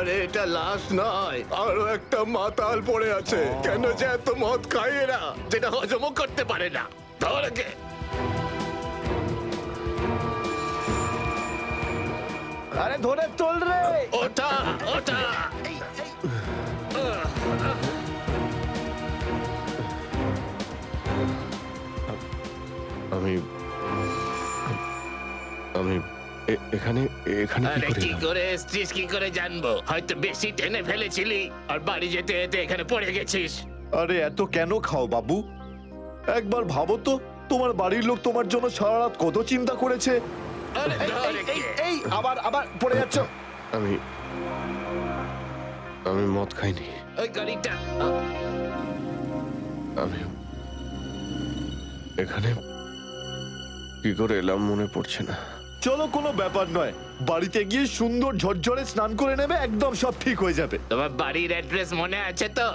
আরে এটা লাশ নয়, আরো একটা মাতাল পড়ে আছে। কেন যে এত মদ খায় এরা, যেটা হজমও করতে পারে না। ধরকে আরে ধরে তোল রে। ওটা ওটা আমি আমি এখানে এখানে কি আরে করে কি এলাম? করে এসছিস কি করে জানবো? হয়তো বেশি টেনে ফেলেছিলি আর বাড়ি যেতে যেতে এখানে পড়ে গেছিস। আরে এত কেন খাও বাবু? একবার ভাবো তো, তোমার বাড়ির লোক তোমার জন্য সারা রাত কত চিন্তা করেছে। আরে এই, ধর এই, এই, একে। এই, আবার আবার পড়ে যাচ্ছ। আমি আমি মদ খাইনি। ওই গাড়িটা আমি এখানে কি করে এলাম মনে পড়ছে না। চলো, কোনো ব্যাপার নয়, বাড়িতে গিয়ে সুন্দর ঝরঝরে স্নান করে নেবে, একদম সব ঠিক হয়ে যাবে। তোমার বাড়ির অ্যাড্রেস মনে আছে তো,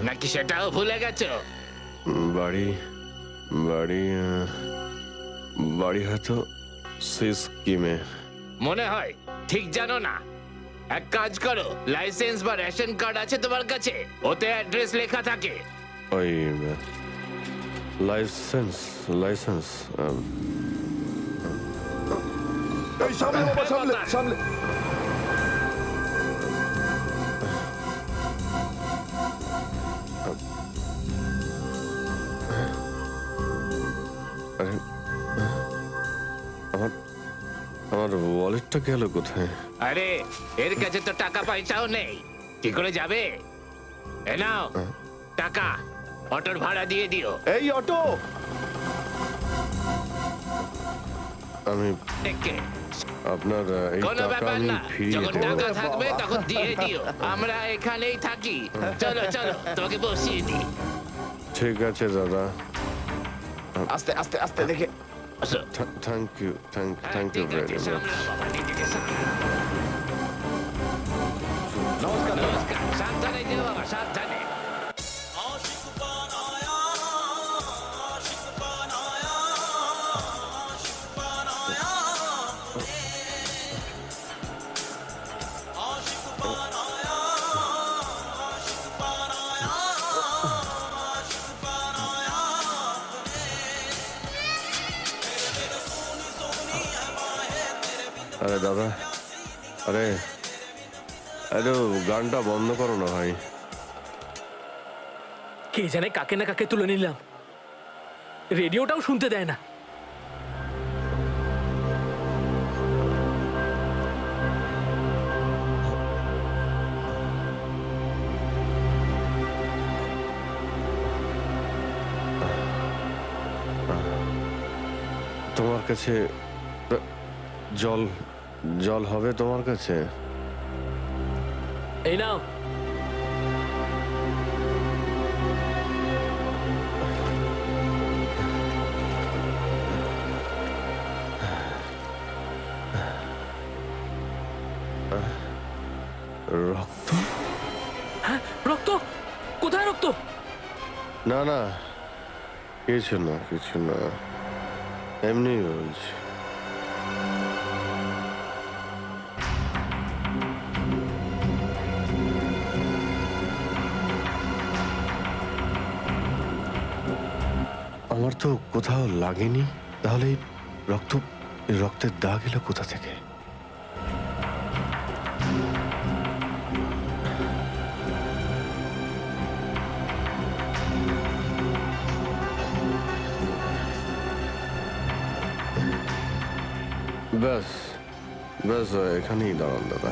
নাকি সেটাও ভুলে গেছো? বাড়ি বাড়ি বাড়ি হয়তো সিস্কিমে। মনে হয় ঠিক জানো না। এক কাজ করো, লাইসেন্স বা রেশন কার্ড আছে তোমার কাছে? ওতে অ্যাড্রেস লেখা থাকে। ওই লাইসেন্স লাইসেন্স এই সামলে বাবা, সামলে সামলে। আরে আমার আমার ওয়ালেটটা গেল কোথায়? আরে এর কাছে তো টাকা পয়সাও নেই, কি করে যাবে? এ নাও টাকা, অটোর ভাড়া দিয়ে দিও। এই অটো, আমি একে আপনার এই কোনো টাকা ব্যাপার আমি না, ফিরিয়ে যখন দেবো। টাকা থাকবে বাবা। তখন দিয়ে দিও। আমরা এখানেই থাকি। চলো চলো, তোমাকে বসিয়ে দিই। ঠিক আছে দাদা, আস্তে আস্তে আস্তে দেখে। আসো। থ্যাংক ইউ থ্যাংক হ্যাঁ, ইউ ঠিক ভেরি আছে, মাচ। সামলাও বাবা, নিজেকে সামলাও। নমস্কার। নমস্কার, সাবধানে যেও বাবা, সাবধানে। আরে দাদা, আরে আরে গানটা বন্ধ করো না ভাই। কে জানে কাকে না কাকে তুলে নিলাম, রেডিওটাও শুনতে দেয় না। তোমার কাছে জল জল হবে তোমার কাছে? এই নাও। রক্ত? হ্যাঁ, রক্ত? কোথায় রক্ত? না না, কিছু না কিছু না, এমনি বলছি। আমার তো কোথাও লাগেনি, তাহলে এই রক্তের দাগ এলো কোথা থেকে? ব্যাস ব্যাস, এখানেই দাঁড়ান দাদা।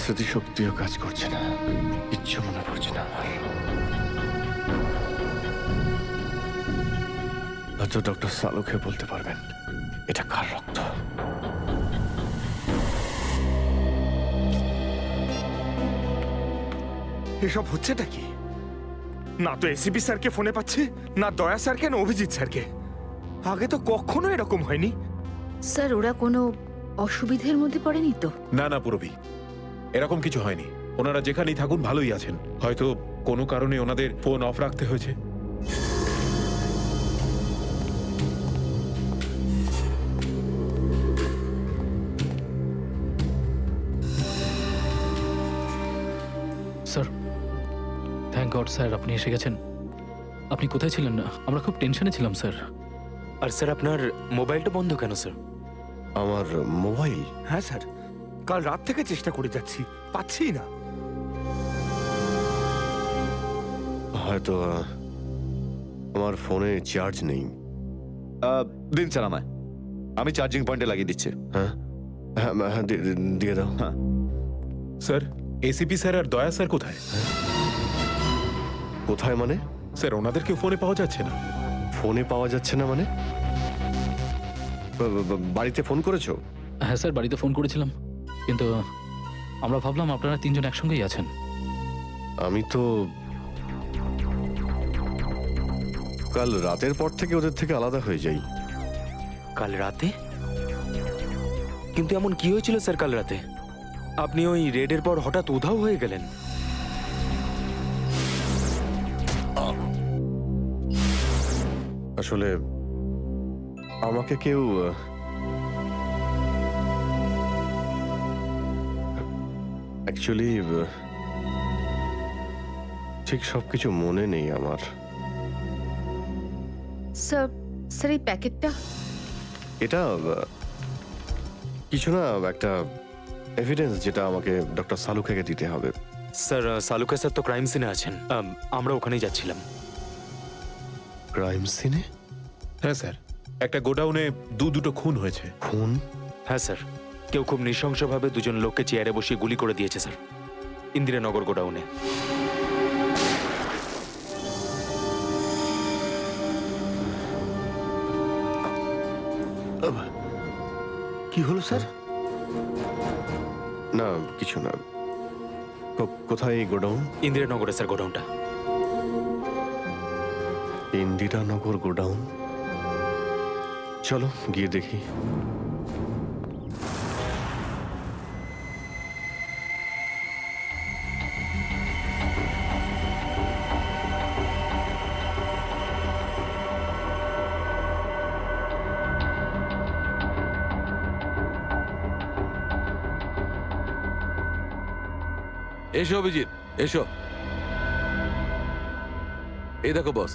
স্মৃতিশক্তিও কাজ করছে না, কিচ্ছু মনে পড়ছে না আমার। হয়তো ডক্টর সালুকে বলতে পারবেন এটা কার রক্ত। এসব হচ্ছেটা কি? না তো এসিপি স্যারকে ফোনে পাচ্ছে, না দয়া স্যারকে, না অভিজিৎ স্যারকে। আগে তো কখনো এরকম হয়নি। স্যার ওরা কোনো অসুবিধের মধ্যে পড়েনি তো? না না পুরবি, এরকম কিছু হয়নি। ওনারা যেখানেই থাকুন ভালোই আছেন। হয়তো কোনো কারণে ওনাদের ফোন অফ রাখতে হয়েছে। স্যার, থ্যাংক গড স্যার আপনি এসে গেছেন। আপনি কোথায় ছিলেন? না আমরা খুব টেনশনে ছিলাম স্যার। আর স্যার আপনার মোবাইলটা বন্ধ কেন স্যার? আমার মোবাইল? হ্যাঁ স্যার, কাল রাত থেকে চেষ্টা করে যাচ্ছি, পাচ্ছি না। হয়তো আমার ফোনে চার্জ নেই। দিন স্যার আমায়, আমি চার্জিং পয়েন্টে লাগিয়ে দিচ্ছি। হ্যাঁ হ্যাঁ হ্যাঁ, দিয়ে দাও। হ্যাঁ। স্যার, এসিপি স্যার আর দয়া স্যার কোথায়? কোথায় মানে? স্যার, ওনাদেরকে ফোনে পাওয়া যাচ্ছে না। ফোনে পাওয়া যাচ্ছে না মানে? বাড়িতে ফোন করেছো? হ্যাঁ স্যার, বাড়িতে ফোন করেছিলাম, কিন্তু আমরা ভাবলাম আপনারা তিনজন একসঙ্গেই আছেন। আমি তো কাল রাতের পর থেকে ওদের থেকে আলাদা হয়ে যাই। কাল রাতে? কিন্তু এমন কি হয়েছিল স্যার কাল রাতে? আপনি ওই রেডের পর হঠাৎ উধাও হয়ে গেলেন। আসলে আমাকে কেউ অ্যাকচুয়ালি ঠিক সবকিছু মনে নেই আমার। স্যার, স্যার এই প্যাকেটটা? এটা কিছু না, একটা এভিডেন্স যেটা আমাকে ডক্টর সালুখাকে দিতে হবে। স্যার সালুকা স্যার তো ক্রাইম সিনে আছেন, আমরা ওখানেই যাচ্ছিলাম। ক্রাইম সিনে? হ্যাঁ স্যার, একটা গোডাউনে দুটো খুন হয়েছে। খুন? হ্যাঁ স্যার, কেউ খুব নৃশংসভাবে দুজন লোককে চেয়ারে বসিয়ে গুলি করে দিয়েছে স্যার, ইন্দিরানগর গোডাউনে। কি হলো স্যার? না কিছু না। কোথায় এই গোডাউন? ইন্দিরানগরে স্যার গোডাউনটা। ইন্দিরানগর গোডাউন? চলো গিয়ে দেখি। এসো অভিজিৎ, এসো। এই দেখো বস,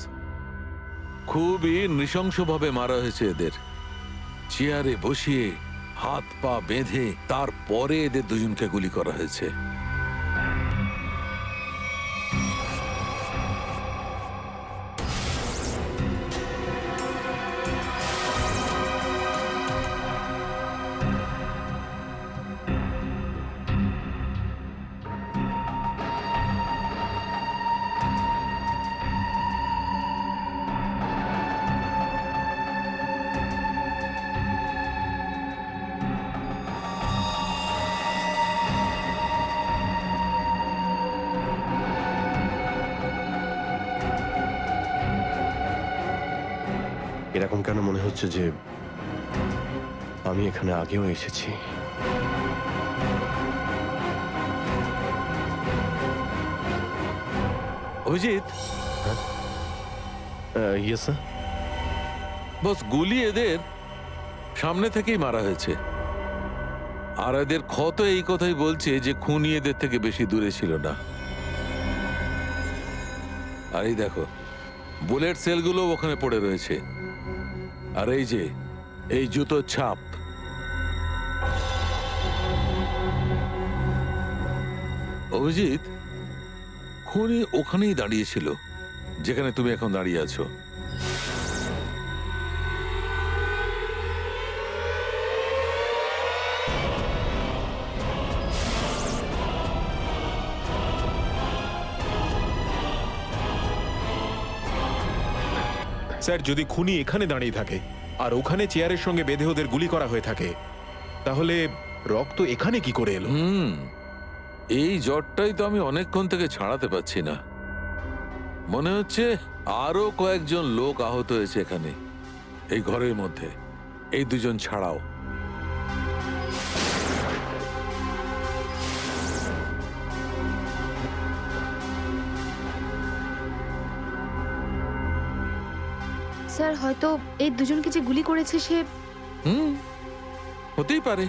খুবই নৃশংসভাবে মারা হয়েছে এদের। চেয়ারে বসিয়ে হাত পা বেঁধে তারপরে এদের দুজনকে গুলি করা হয়েছে। এরকম কেন মনে হচ্ছে যে আমি এখানে আগেও এসেছি? Abhijit, yes sir. বস, গুলি এদের সামনে থেকেই মারা হয়েছে। আর এদের ক্ষত এই কথাই বলছে যে খুনি এদের থেকে বেশি দূরে ছিল না। আর এই দেখো, বুলেট সেলগুলো ওখানে পড়ে রয়েছে। আর এই যে এই জুতোর ছাপ, অভিজিৎ, খুনি ওখানেই দাঁড়িয়েছিল যেখানে তুমি এখন দাঁড়িয়ে আছো। স্যার যদি খুনি এখানে দাঁড়িয়ে থাকে আর ওখানে চেয়ারের সঙ্গে বেঁধে ওদের গুলি করা হয়ে থাকে, তাহলে রক্ত এখানে কি করে এলো? এই জ্বরটাই তো আমি অনেকক্ষণ থেকে ছাড়াতে পারছি না। মনে হচ্ছে আরো কয়েকজন লোক আহত হয়েছে এখানে, এই ঘরের মধ্যে, এই দুজন ছাড়াও। স্যার হয়তো এই দুজনকে যে গুলি করেছে সে হতেই পারে।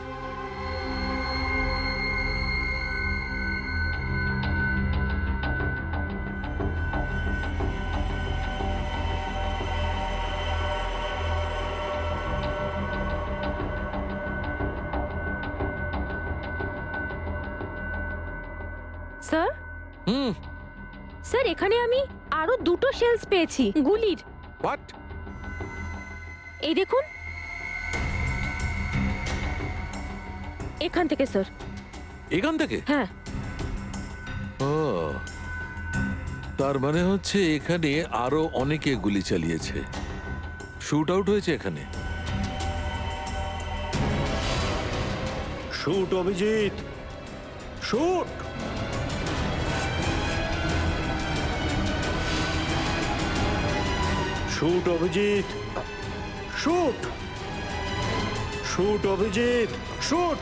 স্যার হুম। স্যার এখানে আমি আরো দুটো শেলস পেয়েছি গুলির। হোয়াট? এই দেখুন, এখান থেকে স্যার। এখান থেকে? হ্যাঁ। ও, তার মানে হচ্ছে এখানে আরো অনেকে গুলি চালিয়েছে, শুট আউট হয়েছে এখানে। Shoot Abhijit, shoot. Shoot Abhijit, shoot. Shoot Abhijit, shoot.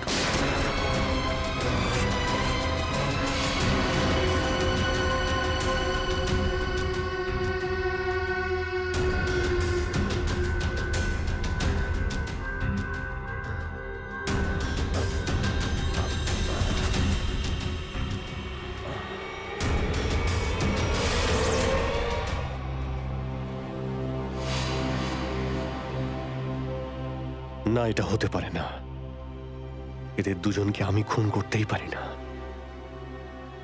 না, এটা হতে পারে না। এদের দুজনকে আমি খুন করতেই পারি না।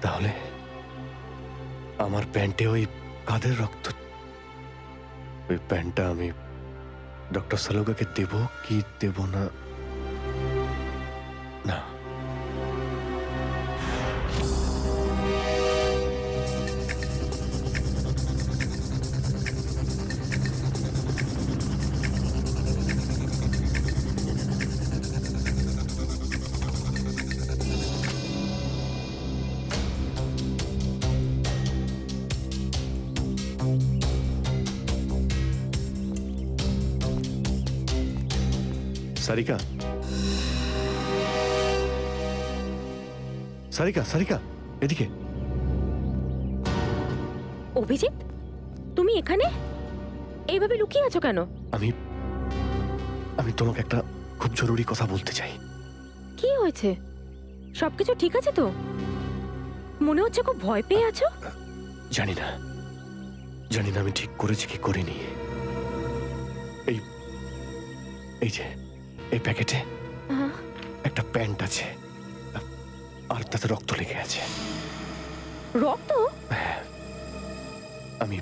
তাহলে আমার প্যান্টে ওই কাদের রক্ত? ওই প্যান্টটা আমি ডক্টর সালুকাকে দেব কি দেব না? না, সারিকা, সারিকা, সারিকা, এদিকে। অভিজিৎ, তুমি এখানে এইভাবে লুকিয়ে আছো কেন? আমি আমি তোমাকে একটা খুব জরুরি কথা বলতে চাই। কি হয়েছে? সবকিছু ঠিক আছে তো? মনে হচ্ছে খুব ভয় পেয়ে আছো। জানি না, জানি না আমি ঠিক করেছি কি করিনি। এই এই যে এই প্যাকেটে একটা প্যান্ট আছে আর তাতে রক্ত লেগে আছে। রক্ত? আমি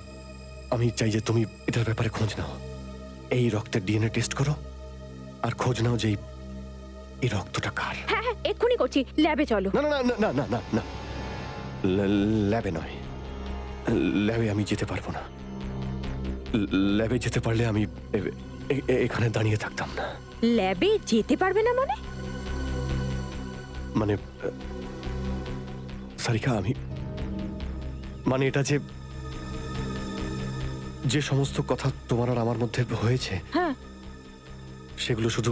আমি চাই যে তুমি এটার ব্যাপারে খোঁজ নাও। এই রক্তের ডিএনএ টেস্ট করো আর খোঁজ নাও যে এই রক্তটা কার। হ্যাঁ হ্যাঁ, এক্ষুনি করছি। ল্যাবে চলো। না না না না না না না, ল্যাবে নয়। ল্যাবে আমি যেতে পারবো না। ল্যাবে যেতে পারলে আমি এখানে দাঁড়িয়ে থাকতাম না। ল্যাবে যেতে পারবে না মানে? মানে সারিকা, আমি মানে এটা যে যে সমস্ত কথা তোমার আর আমার মধ্যে হয়েছে, হ্যাঁ, সেগুলো শুধু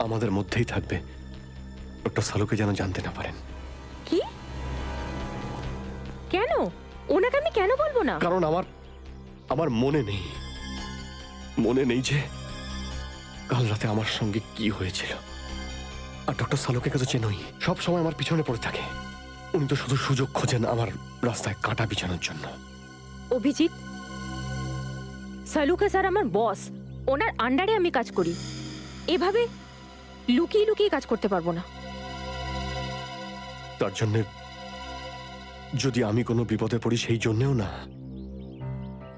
আমাদের মধ্যেই থাকবে। ডক্টর সালুকে যেন জানতে না পারেন। কি? কেন? ওনাকে আমি কেন বলবো না? কারণ আমার মনে নেই যে কাল রাতে আমার সঙ্গে কি হয়েছিল। আর ডক্টর সালুকে তো চেনই, সব সময় আমার পিছনে পড়ে থাকে। উনি তো শুধু সুযোগ খোঁজেন আমার রাস্তায় কাঁটা বিছানোর জন্য। অভিজিৎ, সালুকা স্যার আমার বস। ওনার আন্ডারে আমি কাজ করি। এভাবে লুকিয়ে লুকিয়ে কাজ করতে পারবো না। তার জন্য যদি আমি কোনো বিপদে পড়ি, সেই জন্যেও না।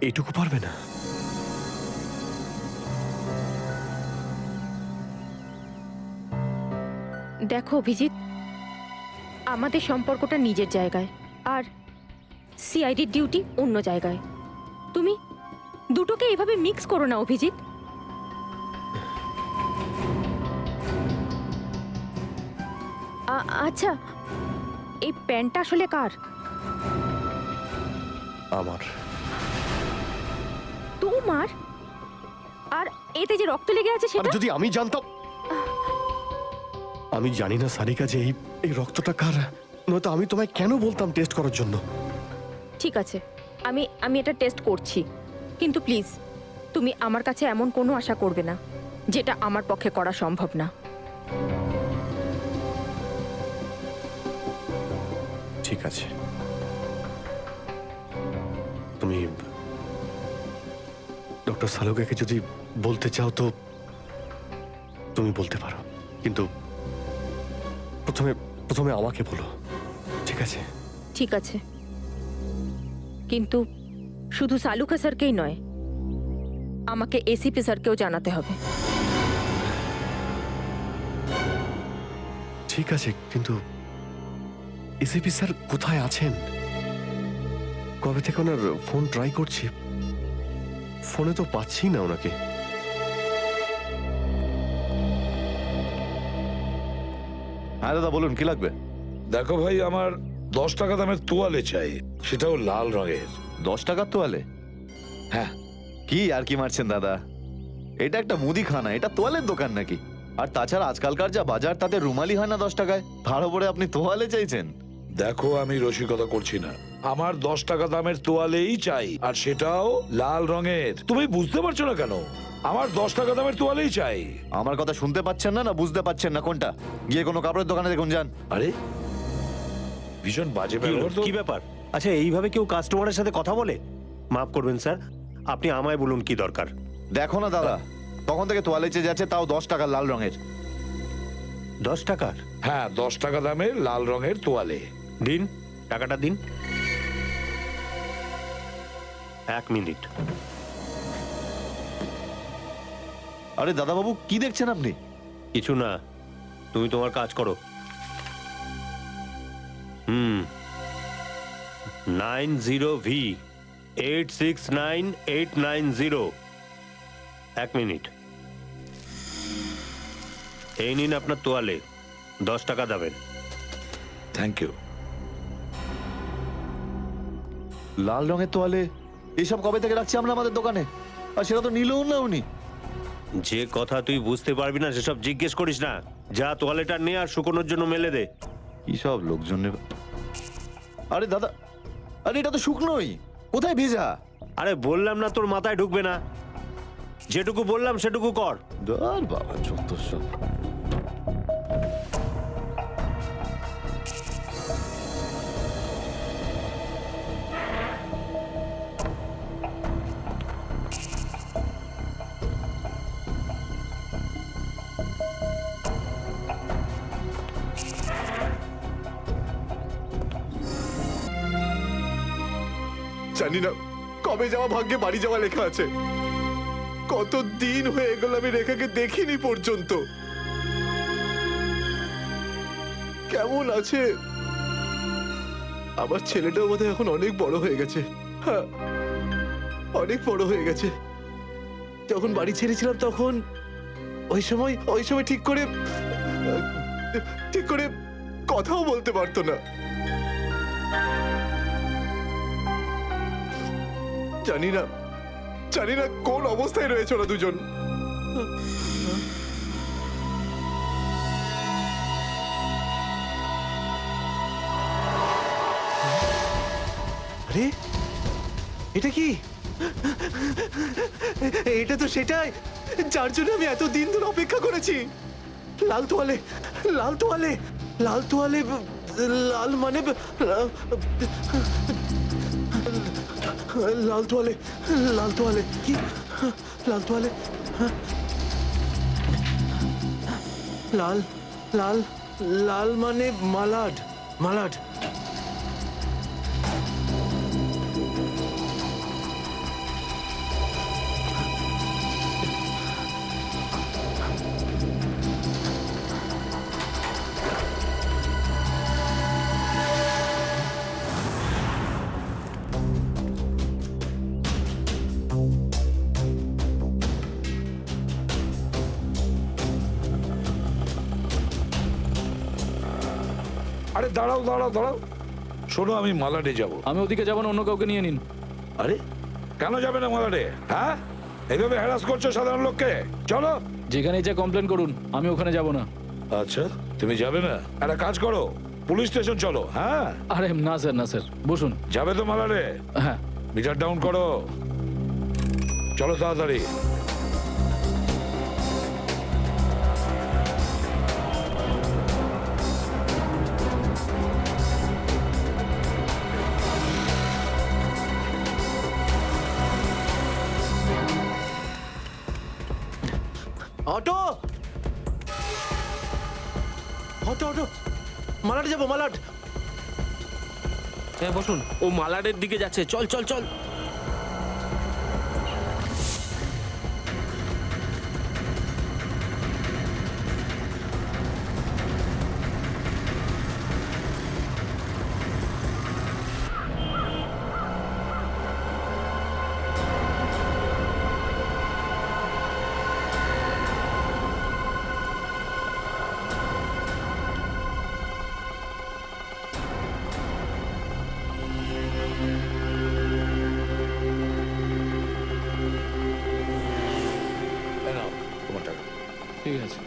এইটুকু পারবে না? দেখো অভিজিৎ, আমাদের সম্পর্কটা নিজের জায়গায় আর সিআইডির ডিউটি অন্য জায়গায়। তুমি দুটোকে এইভাবে মিক্স করো না অভিজিৎ। আচ্ছা, এই প্যান্টটা আসলে কার? আমার। তোমার? আর এতে যে রক্ত লেগে আছে আর সেটা? যদি আমি জানতাম। আমি জানি না সারিকা যে এই রক্তটা কার, নয়তো আমি তোমায় কেন বলতাম টেস্ট করার জন্য। ঠিক আছে, আমি এটা টেস্ট করছি, কিন্তু প্লিজ তুমি আমার কাছে এমন কোনো আশা করবে না যেটা আমার পক্ষে করা সম্ভব না। ঠিক আছে, তুমি ডক্টর সালুকাকে যদি বলতে চাও তো তুমি বলতে পারো, কিন্তু প্রথমে আমাকে বলো, ঠিক আছে? ঠিক আছে, কিন্তু শুধু সালুকা স্যারকেই নয়, আমাকে এসিপি স্যারকেও জানাতে হবে। ঠিক আছে, কিন্তু এসিপি স্যার কোথায় আছেন? কবে থেকে ওনার ফোন ট্রাই করছি, ফোনে তো পাচ্ছি না ওনাকে। হ্যাঁ দাদা বলুন, কি লাগবে? দেখো ভাই, আমার 10 টাকা দামের তোয়ালে চাই, সেটাও লাল রঙের। 10 টাকার তোয়ালে? হ্যাঁ। কি আর কি মারছেন দাদা, এটা একটা মুদিখানা, এটা তোয়ালের দোকান নাকি? আর তাছাড়া আজকালকার যা বাজার, তাতে রুমালি হয় না 10 টাকায়, তার উপরে আপনি তোয়ালে চাইছেন? দেখো, আমি রসিকতা করছি না, আমার 10 টাকা দামের তোয়ালেই চাই, আর সেটাও লাল রঙের। তুমি বুঝতে পারছো না কেন? আমার 10 টাকা দামের তোয়ালেই চাই। আমার কথা শুনতে পাচ্ছেন না, না বুঝতে পাচ্ছেন না? কোনটা? গিয়ে কোনো কাপড়ের দোকানে দেখুন, যান। আরে, ভীষণ বাজে ব্যবহার তো। কি ব্যাপার? আচ্ছা, এইভাবে কেউ কাস্টমারের সাথে কথা বলে? মাফ করবেন স্যার, আপনি আমায় বলুন কি দরকার। দেখো না দাদা, তখন থেকে তোয়ালে চেয়ে যাচ্ছে, তাও 10 টাকা লাল রঙের। 10 টাকার? হ্যাঁ, 10 টাকা দামের লাল রঙের তোয়ালে। দিন, টাকাটা দিন। 1 মিনিট। আরে দাদা বাবু, কি দেখছেন আপনি? কিছু না, তুমি তোমার কাজ করো। 90V 869890। 1 মিনিট। এই নিন আপনার তোয়ালে, 10 টাকা দেবেন। Thank you. লাল রঙের তোয়ালে এসব কবে থেকে রাখছি আমরা আমাদের দোকানে, আর সেটা তো নিলও না উনি। যে কথা তুই বুঝতে পারবি না সেসব জিজ্ঞেস করিস না। যা তোয়ালেটা নে আর শুকোনোর জন্য মেলে দে। কি সব লোকজন। আরে দাদা, আরে এটা তো শুকনোই, কোথায় ভেজা? আরে বললাম না তোর মাথায় ঢুকবে না, যেটুকু বললাম সেটুকু কর। ধর বাবা, যত সব। জানি না কবে যাওয়া ভাগ্যে বাড়ি যাওয়া লেখা আছে। কত দিন হয়ে গেল আমি রেখাকে দেখিনি পর্যন্ত। কেমন আছে? আমার ছেলেটাও বোধহয় এখন অনেক বড় হয়ে গেছে। হ্যাঁ, অনেক বড় হয়ে গেছে। যখন বাড়ি ছেড়েছিলাম তখন ওই সময় ঠিক করে কথাও বলতে পারতো না। জানি না কোন অবস্থায় রয়েছে ওরা দুজন। আরে এটা কি? এটা তো সেটাই যার জন্য আমি এত দিন ধরে অপেক্ষা করেছি। লাল তোয়ালে, লাল তোয়ালে, লাল তোয়ালে, লাল মানে লাল তোয়ালে, লাল তোয়ালে, কি লাল তোয়ালে? লাল লাল লাল মানে মালাড, মালাড। আরে দাঁড়াও দাঁড়াও দাঁড়াও, শোনো আমি মালাডে যাব। আমি ওদিকে যাবো না, অন্য কাউকে নিয়ে নিন। আরে কেন যাবে না মালাডে? হ্যাঁ, এইভাবে হ্যারাস করছো সাধারণ লোককে। চলো। যেখানে যা কমপ্লেন করুন, আমি ওখানে যাব না। আচ্ছা তুমি যাবে না? একটা কাজ করো, পুলিশ স্টেশন চলো। হ্যাঁ আরে না স্যার, না স্যার, বসুন। যাবে তো মালাডে? হ্যাঁ। মিটার ডাউন করো, চলো তাড়াতাড়ি। অটো, অটো, অটো, মালাট যাবো, মালাট। হ্যাঁ বসুন, ও মালাডের দিকে যাচ্ছে, চল চল চল। এই নাও তোমার টাকা। ঠিক আছে।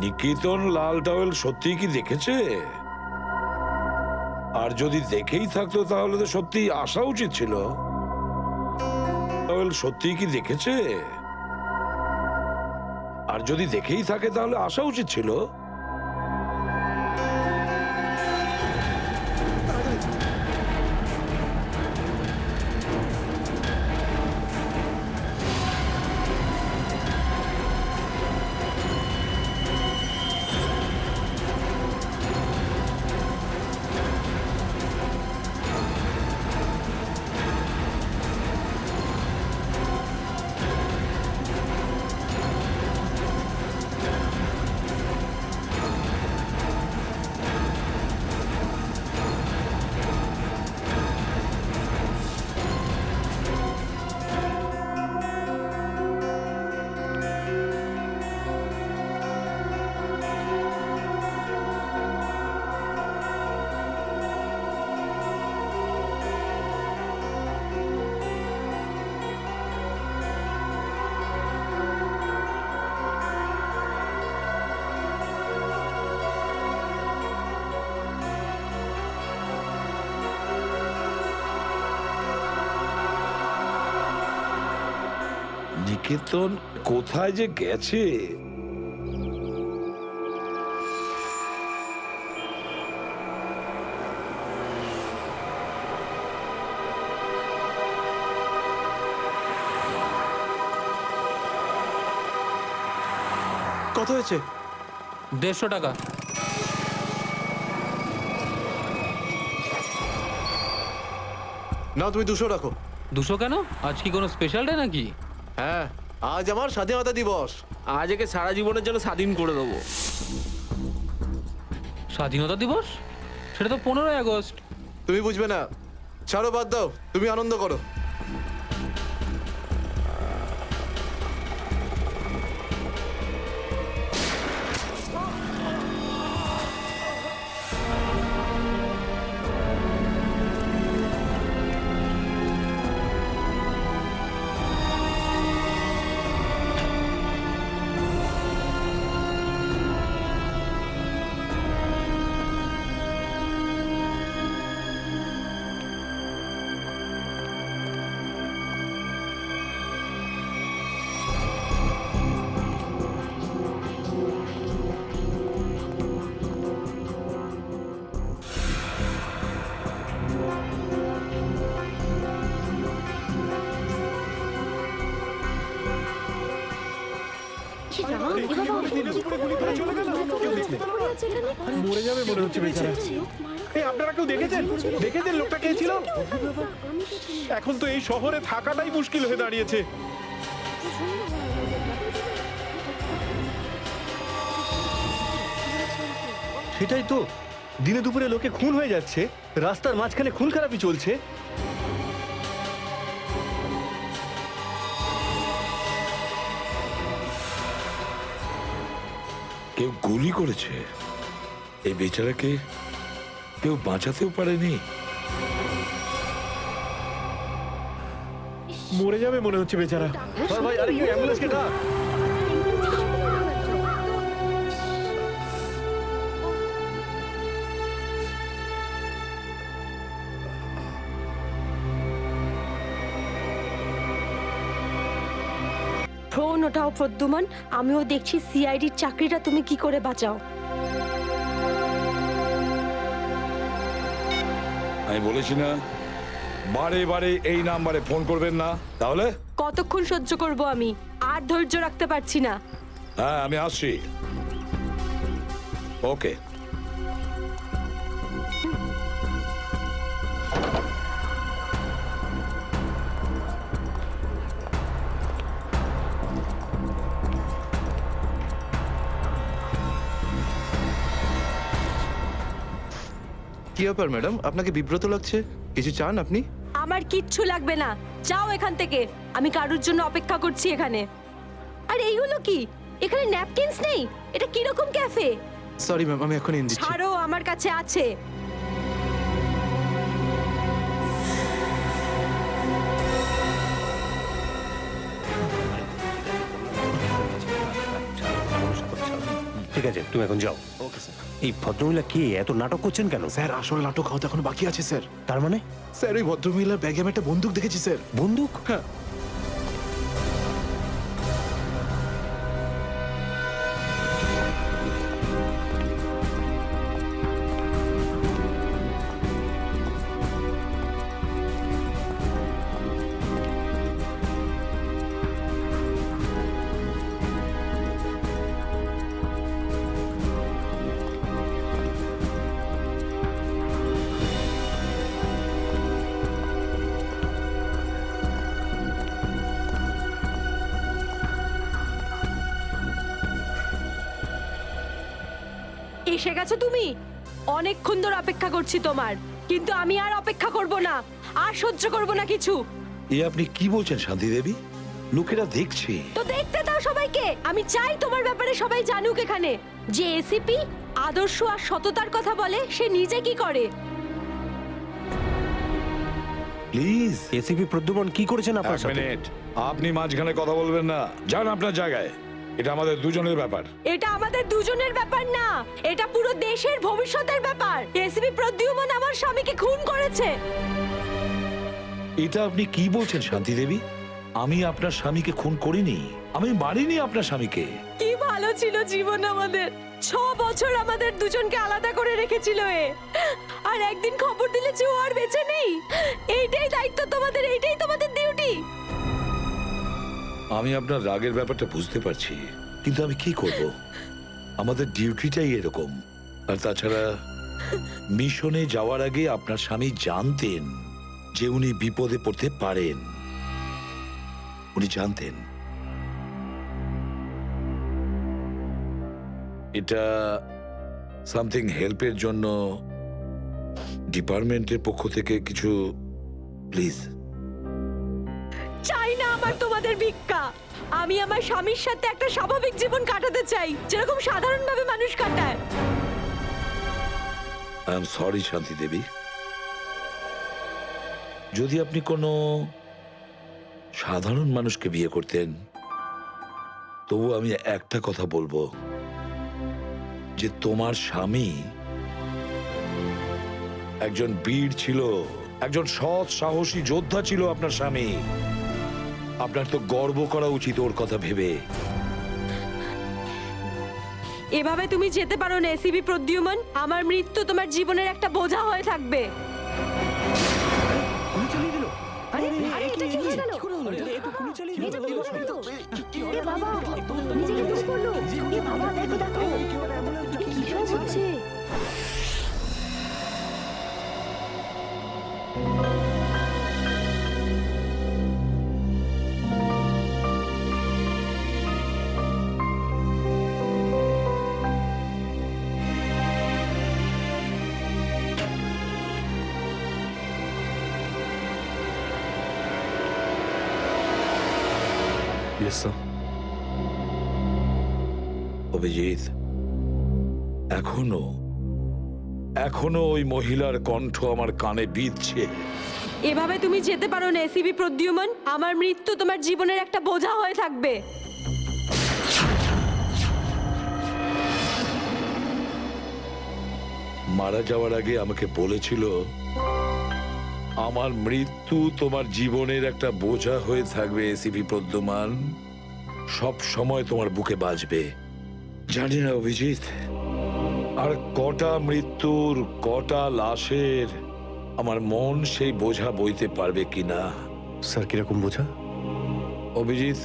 নিকেতন লাল টাওয়েল সত্যি কি দেখেছে? আর যদি দেখেই থাকতো তাহলে তো সত্যি আসা উচিত ছিল। টাওয়েল সত্যি কি দেখেছে? আর যদি দেখেই থাকে তাহলে আসা উচিত ছিল। নিকেতন কোথায় যে গেছে? কত হয়েছে? 150 টাকা। না তুমি 200 রাখো। 200 কেন? আজ কি কোনো স্পেশাল ডে নাকি? হ্যাঁ, আজ আমার স্বাধীনতা দিবস। আজ একে সারা জীবনের জন্য স্বাধীন করে দেবো। স্বাধীনতা দিবস? সেটা তো 15ই আগস্ট। তুমি বুঝবে না, ছাড়ো, বাদ দাও, তুমি আনন্দ করো। মরে যাবে মনে হচ্ছে বেচারা। এই আপনারা কেউ দেখেছেন লোকটা কে ছিল? এখন তো এই শহরে থাকাটাই মুশকিল হয়ে দাঁড়িয়েছে। সেটাই তো, দিনে দুপুরে লোকে খুন হয়ে যাচ্ছে, রাস্তার মাঝখানে খুন খারাপি চলছে। কেউ গুলি করেছে, এই বেচারাকে কেউ বাঁচাতেও পারেনি। মরে যাবে মনে হচ্ছে বেচারা। ভাই, আরে কেউ অ্যাম্বুলেন্সকে ডাক। ফোন ওঠাও প্রদ্যুমান, আমিও দেখছি সিআইডির চাকরিটা তুমি কি করে বাঁচাও। আমি বলেছি না বারে বারে এই নাম্বারে ফোন করবেন না, তাহলে? কতক্ষণ সহ্য করব আমি, আর ধৈর্য রাখতে পারছি না। হ্যাঁ, আমি আসছি। ওকে। কি ব্যাপার ম্যাডাম, আপনাকে বিব্রত লাগছে? কিছু চান আপনি? আমার কিচ্ছু লাগবে না, যাও এখান থেকে। আমি কারোর জন্য অপেক্ষা করছি এখানে। আর এইগুলো কি? এখানে ন্যাপকিনস নেই? এটা কিরকম ক্যাফে? সরি ম্যাম, আমি এখন এনে দিচ্ছি। ছাড়ো, আমার কাছে আছে। ঠিক আছে, তুমি এখন যাও। Okay sir. এই ভদ্রমহিলা কি এত নাটক করছেন কেন? স্যার, আসল নাটক হতে এখন বাকি আছে স্যার। তার মানে? স্যার, ওই ভদ্রমহিলার ব্যাগে আমি একটা বন্দুক দেখেছি স্যার। বন্দুক? হ্যাঁ। এসে গেছো তুমি? অনেকক্ষণ ধরে অপেক্ষা করছি তোমার, কিন্তু আমি আর অপেক্ষা করব না, আর সহ্য করব না কিছু। এ আপনি কি বলছেন শান্তি দেবী? লোকেরা দেখছে। তো দেখতে দাও সবাইকে। আমি চাই তোমার ব্যাপারে সবাই জানুক এখানে। যে এসিপি আদর্শ আর সততার কথা বলে, সে নিজে কি করে। প্লিজ। এসিপি প্রদ্যুমন কি করেছেন আপনার এক সাথে? মিনিট, আপনি মাঝখানে কথা বলবেন না। যান আপনার জায়গায়, এটা আমাদের দুজনের ব্যাপার। এটা আমাদের দুজনের ব্যাপার না, এটা পুরো দেশের ভবিষ্যতের ব্যাপার। এসিপি প্রদ্যুমন আমার স্বামীকে খুন করেছে। এটা আপনি কি বলছেন শান্তি দেবী? আমি আপনার স্বামীকে খুন করিনি, আমি মারিনি আপনার স্বামীকে। কি ভালো ছিল জীবন আমাদের। 6 বছর আমাদের দুজনকে আলাদা করে রেখেছিল এ, আর একদিন খবর দিলে যে ও আর বেঁচে নেই। এইটাই দায়িত্ব তোমাদের, এইটাই তোমাদের ডিউটি। আমি আপনার রাগের ব্যাপারটা বুঝতে পারছি, কিন্তু আমি কি করব? আমাদের ডিউটিটাই এরকম। আর তাছাড়া মিশনে যাওয়ার আগে আপনার স্বামী জানতেন যে উনি বিপদে পড়তে পারেন। উনি জানতেন। এটা সামথিং হেল্পের জন্য ডিপার্টমেন্টের পক্ষ থেকে কিছু প্লিজ। চাই না আমার তোমাদের ভিক্ষা। আমি আমার স্বামীর সাথে একটা স্বাভাবিক জীবন কাটাতে চাই, যেরকম সাধারণভাবে মানুষ কাটায়। আই এম সরি শান্তি দেবী। যদি আপনি কোনো সাধারণ মানুষকে বিয়ে করতেন, তবু আমি একটা কথা বলবো, যে তোমার স্বামী একজন বীর ছিল, একজন সৎ সাহসী যোদ্ধা ছিল আপনার স্বামী। আপনার তো গর্ব করা উচিত ওর কথা ভেবে। এভাবে তুমি যেতে পারো না এসিবি প্রদ্যুমন। আমার মৃত্যু তোমার জীবনের একটা বোঝা হয়ে থাকবে। Yes sir. অভিজিৎ, এখনো এখনো ওই মহিলার কণ্ঠ আমার কানে বিঁধছে। এভাবে তুমি যেতে পারো না এসিবি প্রদ্যুমন। আমার মৃত্যু তোমার জীবনের একটা বোঝা হয়ে থাকবে। মারা যাওয়ার আগে আমাকে বলেছিল, আমার মৃত্যু তোমার জীবনের একটা বোঝা হয়ে থাকবে এসিপি প্রদ্যুমান, সব সময় তোমার বুকে বাজবে। জানি না অভিজিৎ, আর কটা মৃত্যুর, কটা লাশের আমার মন সেই বোঝা বইতে পারবে কিনা। স্যার, কিরকম বোঝা? অভিজিৎ,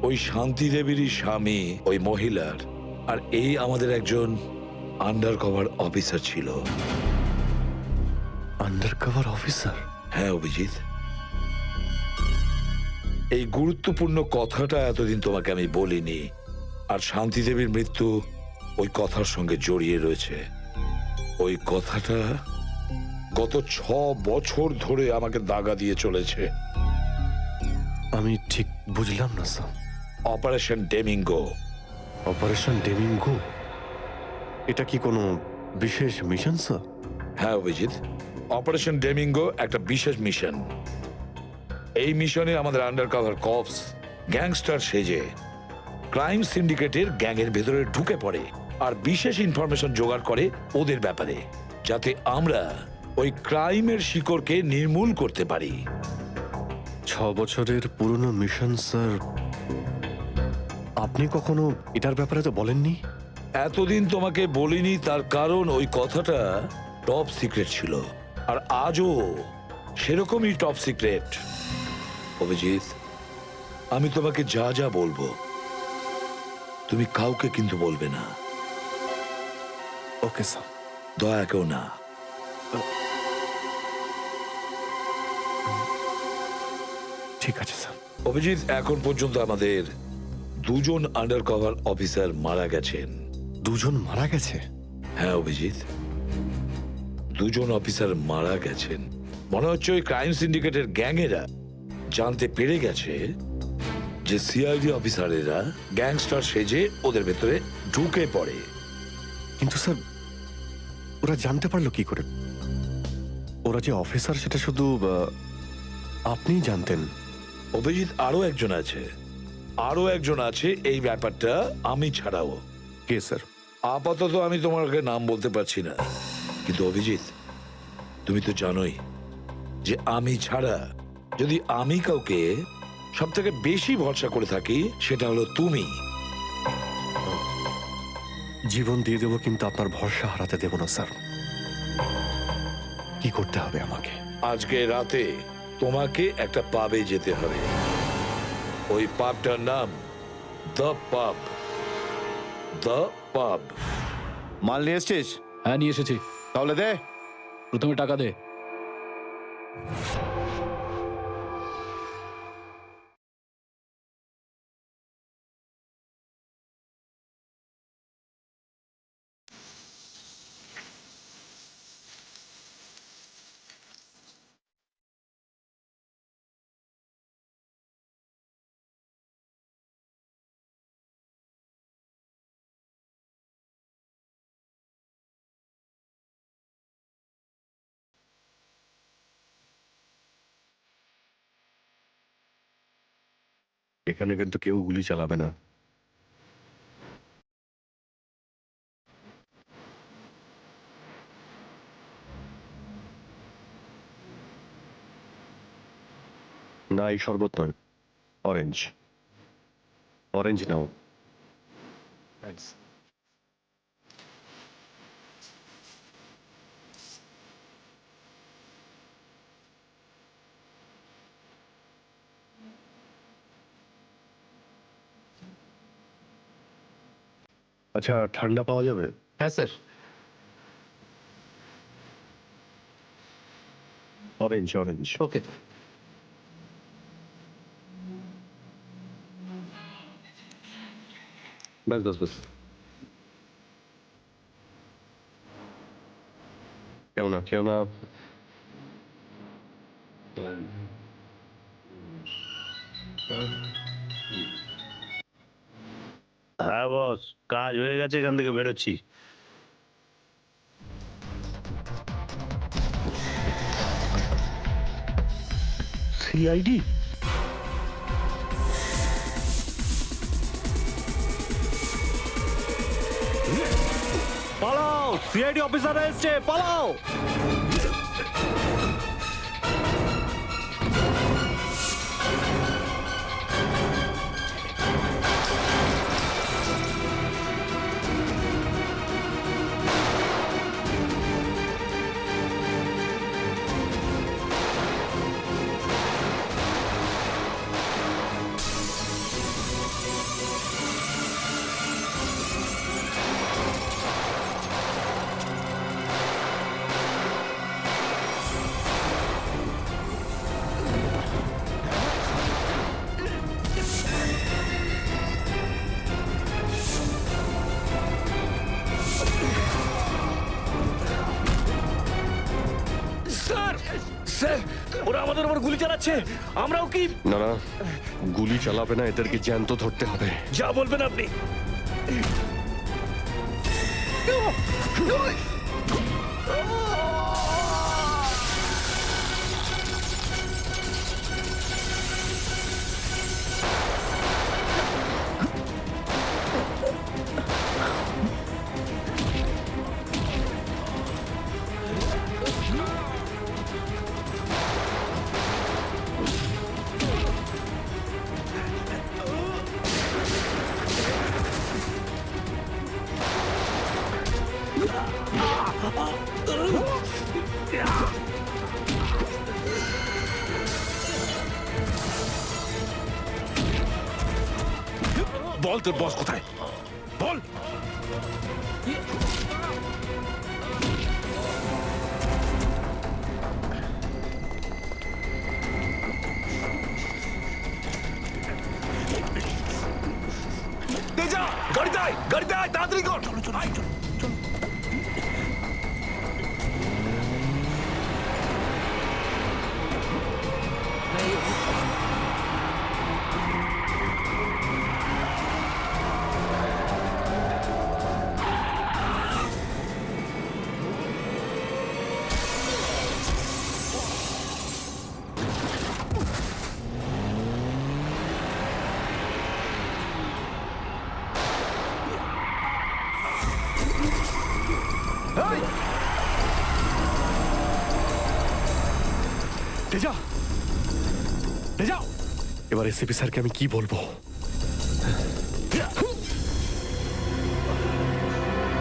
ওই শান্তি দেবীরই স্বামী ওই মহিলার, আর এই আমাদের একজন আন্ডার কভার অফিসার ছিল। Under cover officer? হ্যাঁ অভিজিৎ, এই গুরুত্বপূর্ণ কথাটা এতদিন তোমাকে আমি বলিনি, আর শান্তি দেবীর মৃত্যু ওই কথার সঙ্গে জড়িয়ে রয়েছে। ওই কথাটা গত 6 বছর ধরে আমাকে দাগা দিয়ে চলেছে। আমি ঠিক বুঝলাম না স্যার। অপারেশন ডেমিঙ্গো। অপারেশন ডেমিঙ্গো? এটা কি কোনো বিশেষ মিশন স্যার? হ্যাঁ অভিজিৎ, অপারেশন ডেমিঙ্গো একটা বিশেষ মিশন। এই মিশনে আমাদের আন্ডার কভার কপস গ্যাংস্টার সেজে ক্রাইম সিন্ডিকেটের গ্যাংয়ের ভেতরে ঢুকে পড়ে আর বিশেষ ইনফরমেশন জোগাড় করে ওদের ব্যাপারে, যাতে আমরা ওই ক্রাইমের শিকড়কে নির্মূল করতে পারি। 6 বছরের পুরনো মিশন স্যার। আপনি কখনো এটার ব্যাপারে তো বলেননি। এতদিন তোমাকে বলিনি, তার কারণ ওই কথাটা টপ সিক্রেট ছিল, আর আজও সেরকমই টপ সিক্রেট। অভিজিৎ, আমি তোমাকে যা যা বলবো তুমি কাউকে কিন্তু বলবে না। Okay sir. দয়া কেউ না। ঠিক আছে স্যার। অভিজিৎ, এখন পর্যন্ত আমাদের 2 জন আন্ডার কভার অফিসার মারা গেছেন। 2 জন মারা গেছে? হ্যাঁ অভিজিৎ, 2 জন অফিসার মারা গেছেন। মনে হচ্ছে ওই ক্রাইম সিন্ডিকেটের গ্যাংয়েরা জানতে পেরে গেছে যে সিআইডি অফিসারেরা গ্যাংস্টার সেজে ওদের ভেতরে ঢুকে পড়ে। কিন্তু স্যার, ওরা জানতে পারলো কি করে? ওরা যে অফিসার সেটা শুধু আপনিই জানতেন। অভিজিৎ, আরো একজন আছে, আরো একজন আছে এই ব্যাপারটা আমি ছাড়াও। কে স্যার? আপাতত আমি তোমাকে নাম বলতে পারছি না, কিন্তু অভিজিৎ তুমি তো জানোই যে আমি ছাড়া যদি আমি কাউকে সব থেকে বেশি ভরসা করে থাকি সেটা হলো তুমি। জীবন দিয়ে দেবো, কিন্তু আপনার ভরসা হারাতে দেব না স্যার। কি করতে হবে আমাকে? আজকে রাতে তোমাকে একটা পাবে যেতে হবে। ওই পাবটার নাম দ্য পাব। দ্য পাব। মাল নিয়ে এসছিস? হ্যাঁ, নিয়ে এসেছি। তাহলে দে। প্রথমে টাকা দে। এখানে কিন্তু কেউ গুলি চালাবে না। না, এই শরবত নয়, অরেঞ্জ। অরেঞ্জ নাও। আচ্ছা, ঠান্ডা পাওয়া যাবে? হ্যাঁ স্যার। Orange orange. ওকে। ব্যাস ব্যাস ব্যাস। কেউ না কেউ না। হ্যাঁ বস, কাজ হয়ে গেছে, এখান থেকে বেরোচ্ছি। সিআইডি? পালাও, সিআইডি অফিসার এসছে, পালাও। ওরা আমাদের উপর গুলি চালাচ্ছে, আমরাও কি? না না, গুলি চালাবে না, এদেরকে জ্যান্ত ধরতে হবে। যা বলবেন আপনি। বল তোর বস কোথায়, বল। গাড়িতে আয়, গাড়িতে আয়, তাড়াতাড়ি কর। তেজা, তেজা, এবার এসিপি স্যারকে আমি কি বলবো?